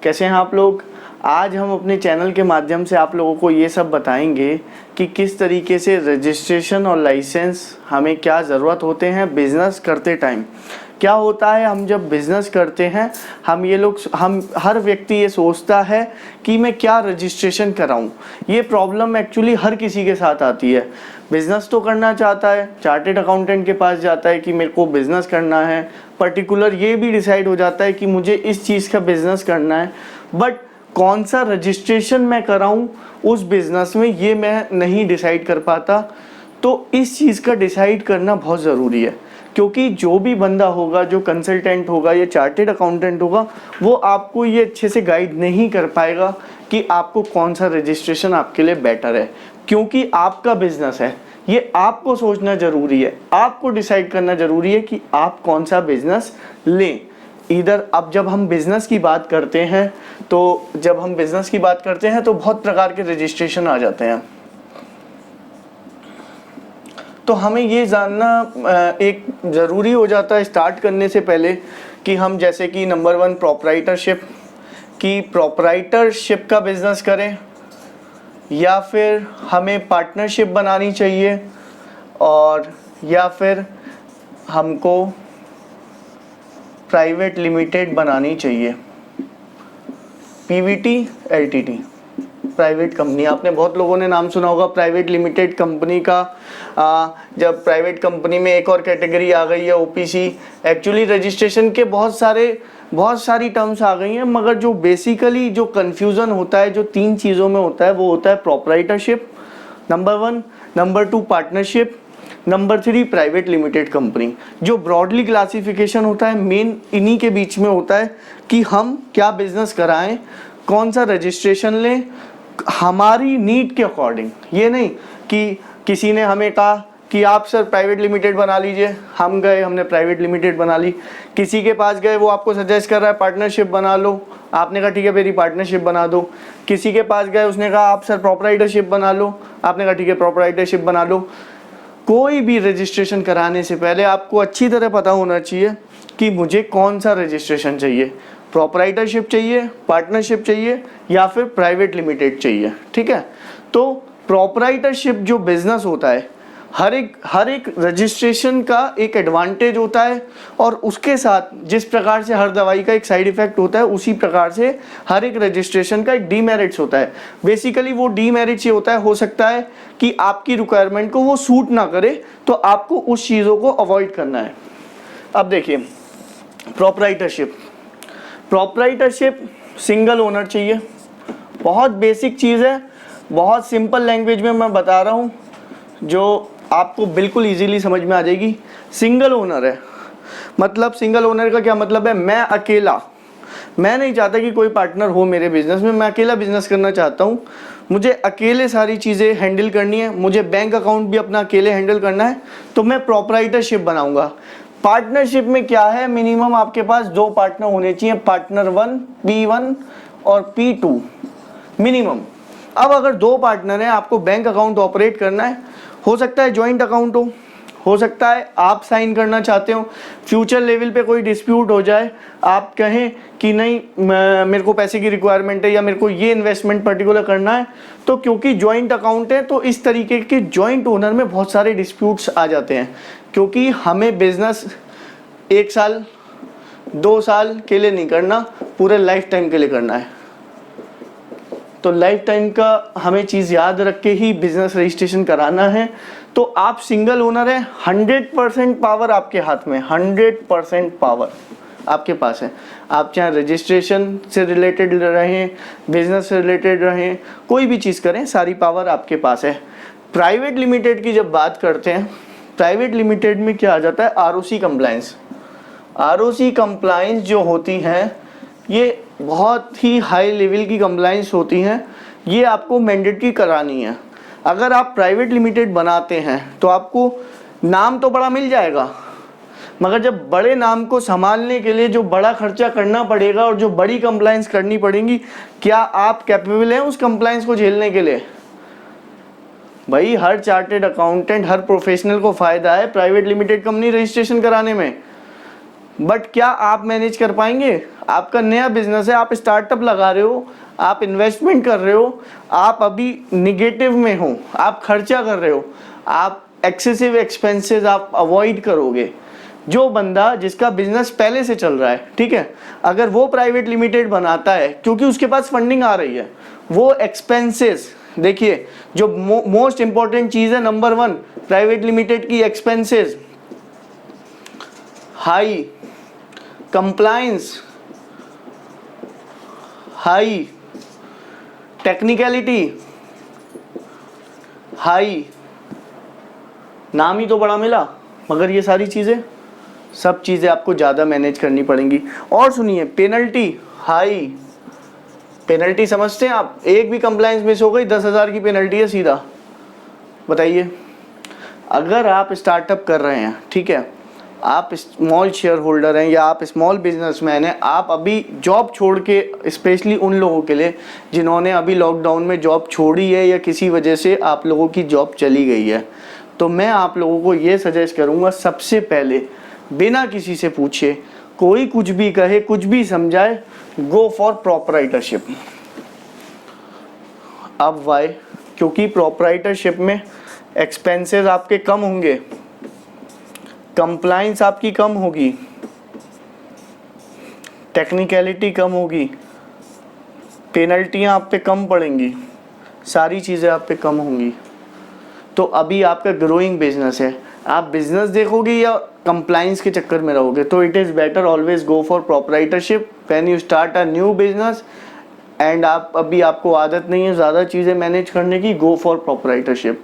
कैसे हैं आप लोग। आज हम अपने चैनल के माध्यम से आप लोगों को ये सब बताएंगे कि किस तरीके से रजिस्ट्रेशन और लाइसेंस हमें क्या ज़रूरत होते हैं बिज़नेस करते टाइम। क्या होता है, हम जब बिज़नेस करते हैं हम हर व्यक्ति ये सोचता है कि मैं क्या रजिस्ट्रेशन कराऊं। ये प्रॉब्लम एक्चुअली हर किसी के साथ आती है। बिज़नेस तो करना चाहता है, चार्टेड अकाउंटेंट के पास जाता है कि मेरे को बिज़नेस करना है, पर्टिकुलर ये भी डिसाइड हो जाता है कि मुझे इस चीज़ का बिज़नेस करना है, बट कौन सा रजिस्ट्रेशन मैं कराऊं उस बिज़नेस में ये मैं नहीं डिसाइड कर पाता। तो इस चीज़ का डिसाइड करना बहुत ज़रूरी है, क्योंकि जो भी बंदा होगा, जो कंसल्टेंट होगा या चार्टेड अकाउंटेंट होगा, वो आपको ये अच्छे से गाइड नहीं कर पाएगा कि आपको कौन सा रजिस्ट्रेशन आपके लिए बेटर है। क्योंकि आपका बिजनेस है, ये आपको सोचना ज़रूरी है, आपको डिसाइड करना ज़रूरी है कि आप कौन सा बिजनेस लें। इधर अब जब हम बिज़नेस की बात करते हैं तो बहुत प्रकार के रजिस्ट्रेशन आ जाते हैं। तो हमें ये जानना एक ज़रूरी हो जाता है स्टार्ट करने से पहले कि हम जैसे कि नंबर 1 प्रोप्राइटरशिप का बिज़नेस करें या फिर हमें पार्टनरशिप बनानी चाहिए, और या फिर हमको प्राइवेट लिमिटेड बनानी चाहिए। पीवीटी एलटीडी प्राइवेट कंपनी, आपने बहुत लोगों ने नाम सुना होगा प्राइवेट लिमिटेड कंपनी का। जब प्राइवेट कंपनी में एक और कैटेगरी आ गई है ओपीसी। एक्चुअली रजिस्ट्रेशन के बहुत सारी टर्म्स आ गई हैं, मगर जो बेसिकली जो कन्फ्यूज़न होता है, जो 3 चीज़ों में होता है, वो होता है proprietorship number 1, number 2 partnership, number 3 private limited company. जो ब्रॉडली क्लासिफिकेशन होता है मेन इन्हीं के बीच में होता है कि हम क्या बिजनेस कराएं, कौन सा रजिस्ट्रेशन लें हमारी नीड के अकॉर्डिंग। ये नहीं कि किसी ने हमें कहा कि आप सर प्राइवेट लिमिटेड बना लीजिए, हम गए, हमने प्राइवेट लिमिटेड बना ली। किसी के पास गए, वो आपको सजेस्ट कर रहा है पार्टनरशिप बना लो, आपने कहा ठीक है मेरी पार्टनरशिप बना दो। किसी के पास गए, उसने कहा आप सर प्रोप्राइटरशिप बना लो, आपने कहा ठीक है प्रोप्राइटरशिप बना लो। कोई भी रजिस्ट्रेशन कराने से पहले आपको अच्छी तरह पता होना चाहिए कि मुझे कौन सा रजिस्ट्रेशन चाहिए, प्रोप्राइटरशिप चाहिए, पार्टनरशिप चाहिए या फिर प्राइवेट लिमिटेड चाहिए। ठीक है, तो प्रोप्राइटरशिप जो बिजनेस होता है, हर एक रजिस्ट्रेशन का एक एडवांटेज होता है, और उसके साथ जिस प्रकार से हर दवाई का एक साइड इफेक्ट होता है, उसी प्रकार से हर एक रजिस्ट्रेशन का एक डीमेरिट्स होता है। बेसिकली वो डीमेरिट्स ये होता है, हो सकता है कि आपकी रिक्वायरमेंट को वो सूट ना करे, तो आपको उस चीज़ों को अवॉइड करना है। अब देखिए प्रोप्राइटरशिप सिंगल ओनर चाहिए। बहुत बेसिक चीज़ है, बहुत सिंपल लैंग्वेज में मैं बता रहा हूँ जो आपको बिल्कुल इजीली समझ में आ जाएगी। सिंगल ओनर है, मतलब सिंगल ओनर का क्या मतलब है, मैं नहीं चाहता कि कोई पार्टनर हो मेरे बिजनेस में, मैं अकेला बिजनेस करना चाहता हूँ, मुझे अकेले सारी चीज़ें हैंडल करनी है, मुझे बैंक अकाउंट भी अपना अकेले हैंडल करना है, तो मैं प्रोप्राइटरशिप बनाऊंगा। पार्टनरशिप में क्या है, मिनिमम आपके पास 2 पार्टनर होने चाहिए, पार्टनर 1 P1 और P2 मिनिमम। अब अगर 2 पार्टनर हैं, आपको बैंक अकाउंट ऑपरेट करना है, हो सकता है जॉइंट अकाउंट हो सकता है आप साइन करना चाहते हो, फ्यूचर लेवल पे कोई डिस्प्यूट हो जाए, आप कहें कि नहीं मेरे को पैसे की रिक्वायरमेंट है या मेरे को ये इन्वेस्टमेंट पर्टिकुलर करना है, तो क्योंकि जॉइंट अकाउंट है तो इस तरीके के जॉइंट ओनर में बहुत सारे डिस्प्यूट्स आ जाते हैं। क्योंकि हमें बिजनेस 1 साल 2 साल के लिए नहीं करना, पूरे लाइफ टाइम के लिए करना है। तो लाइफ टाइम का हमें चीज़ याद रख के ही बिजनेस रजिस्ट्रेशन कराना है। तो आप सिंगल ओनर हैं, 100% पावर आपके हाथ में, 100% पावर आपके पास है। आप चाहे रजिस्ट्रेशन से रिलेटेड रहें, बिजनेस से रिलेटेड रहें, कोई भी चीज़ करें, सारी पावर आपके पास है। प्राइवेट लिमिटेड की जब बात करते हैं, प्राइवेट लिमिटेड में क्या आ जाता है, आरओसी कंप्लायंस। आरओसी कंप्लायंस जो होती हैं, ये बहुत ही हाई लेवल की कंप्लायंस होती हैं, ये आपको मैंडेटरी करानी है। अगर आप प्राइवेट लिमिटेड बनाते हैं तो आपको नाम तो बड़ा मिल जाएगा, मगर जब बड़े नाम को संभालने के लिए जो बड़ा खर्चा करना पड़ेगा और जो बड़ी कंप्लायंस करनी पड़ेंगी, क्या आप कैपेबल हैं उस कंप्लायंस को झेलने के लिए? भाई हर चार्टेड अकाउंटेंट, हर प्रोफेशनल को फ़ायदा है प्राइवेट लिमिटेड कंपनी रजिस्ट्रेशन कराने में। बट क्या आप मैनेज कर पाएंगे? आपका नया बिजनेस है, आप स्टार्टअप लगा रहे हो, आप इन्वेस्टमेंट कर रहे हो, आप अभी निगेटिव में हो, आप खर्चा कर रहे हो, आप एक्सेसिव एक्सपेंसेस आप अवॉइड करोगे। जो बंदा जिसका बिजनेस पहले से चल रहा है, ठीक है, अगर वो प्राइवेट लिमिटेड बनाता है क्योंकि उसके पास फंडिंग आ रही है, वो एक्सपेंसेस देखिए, जो मोस्ट इंपॉर्टेंट चीज है नंबर 1 प्राइवेट लिमिटेड की, expenses high, compliance high, technicality high, नाम ही तो बड़ा मिला, मगर ये सारी चीजें, सब चीजें आपको ज्यादा मैनेज करनी पड़ेंगी। और सुनिए, पेनल्टी हाई, पेनल्टी समझते हैं आप? एक भी कंप्लायंस मिस हो गई 10,000 की पेनल्टी है सीधा। बताइए, अगर आप स्टार्टअप कर रहे हैं, ठीक है, आप स्मॉल शेयर होल्डर हैं या आप स्मॉल बिजनेसमैन हैं, आप अभी जॉब छोड़ के, स्पेशली उन लोगों के लिए जिन्होंने अभी लॉकडाउन में जॉब छोड़ी है या किसी वजह से आप लोगों की जॉब चली गई है, तो मैं आप लोगों को ये सजेस्ट करूँगा, सबसे पहले बिना किसी से पूछे, कोई कुछ भी कहे, कुछ भी समझाए, गो फॉर प्रोपराइटरशिप। अब वाई? क्योंकि प्रोपराइटरशिप में एक्सपेंसेस आपके कम होंगे, कंप्लाइंस आपकी कम होगी, टेक्निकलिटी कम होगी, पेनल्टियां आप पे कम पड़ेंगी, सारी चीज़ें आप पे कम होंगी। तो अभी आपका ग्रोइंग बिजनेस है, आप बिजनेस देखोगे या कंप्लाइंस के चक्कर में रहोगे? तो it is better always go for proprietorship when you start a new business and आप अभी आपको आदत नहीं है ज़्यादा चीज़ें मैनेज करने की, गो फॉर प्रोपराइटरशिप।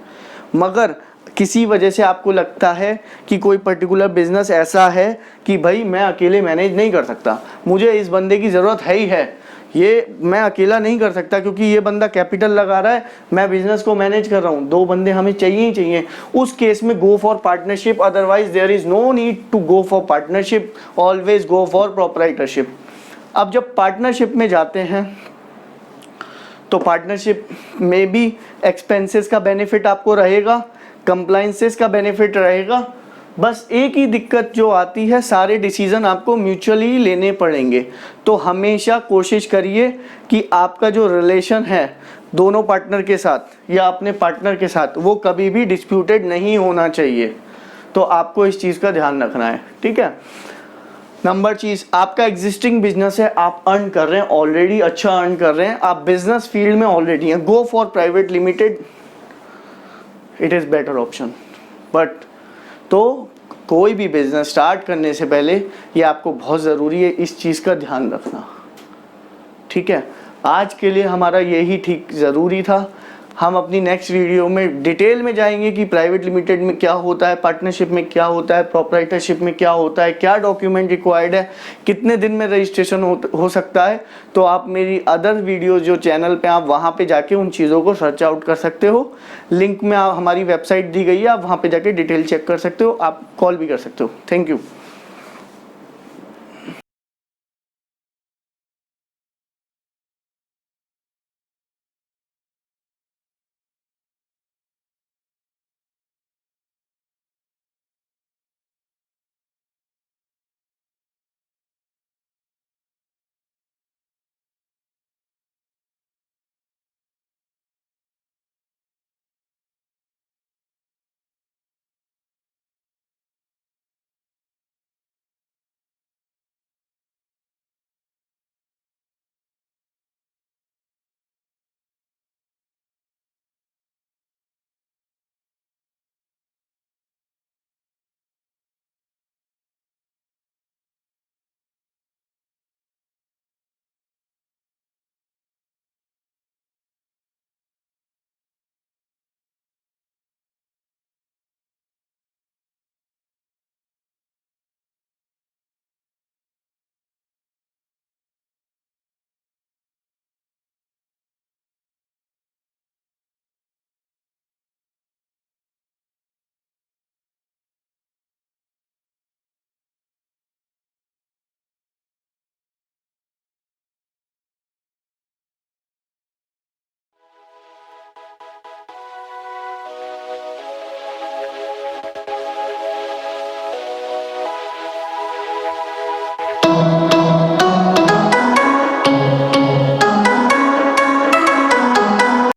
मगर किसी वजह से आपको लगता है कि कोई पर्टिकुलर बिजनेस ऐसा है कि भाई मैं अकेले मैनेज नहीं कर सकता, मुझे इस बंदे की ज़रूरत है ही है, ये मैं अकेला नहीं कर सकता क्योंकि ये बंदा कैपिटल लगा रहा है, मैं बिजनेस को मैनेज कर रहा हूँ, 2 बंदे हमें चाहिए ही चाहिए, उस केस में go for partnership, otherwise there is no need to go for partnership, always go for proprietorship. अब जब पार्टनरशिप में जाते हैं तो पार्टनरशिप में भी एक्सपेंसेस का बेनिफिट आपको रहेगा, कंप्लाइंसेस का बेनिफिट रहेगा। बस एक ही दिक्कत जो आती है, सारे डिसीजन आपको म्यूचुअली लेने पड़ेंगे। तो हमेशा कोशिश करिए कि आपका जो रिलेशन है दोनों पार्टनर के साथ या अपने पार्टनर के साथ, वो कभी भी डिस्प्यूटेड नहीं होना चाहिए। तो आपको इस चीज़ का ध्यान रखना है, ठीक है। नंबर चीज, आपका एग्जिस्टिंग बिजनेस है, आप अर्न कर रहे हैं ऑलरेडी, अच्छा अर्न कर रहे हैं, आप बिजनेस फील्ड में ऑलरेडी हैं, go for private limited, it is better option. But तो कोई भी बिजनेस स्टार्ट करने से पहले ये आपको बहुत ज़रूरी है इस चीज़ का ध्यान रखना, ठीक है। आज के लिए हमारा यही ठीक ज़रूरी था। हम अपनी नेक्स्ट वीडियो में डिटेल में जाएंगे कि प्राइवेट लिमिटेड में क्या होता है, पार्टनरशिप में क्या होता है, प्रोपराइटरशिप में क्या होता है, क्या डॉक्यूमेंट रिक्वायर्ड है, कितने दिन में रजिस्ट्रेशन हो सकता है। तो आप मेरी अदर वीडियो जो चैनल पे, आप वहाँ पे जाके उन चीज़ों को सर्च आउट कर सकते हो। लिंक में आप हमारी वेबसाइट दी गई है, आप वहाँ पे जाके डिटेल चेक कर सकते हो, आप कॉल भी कर सकते हो। Thank you. है।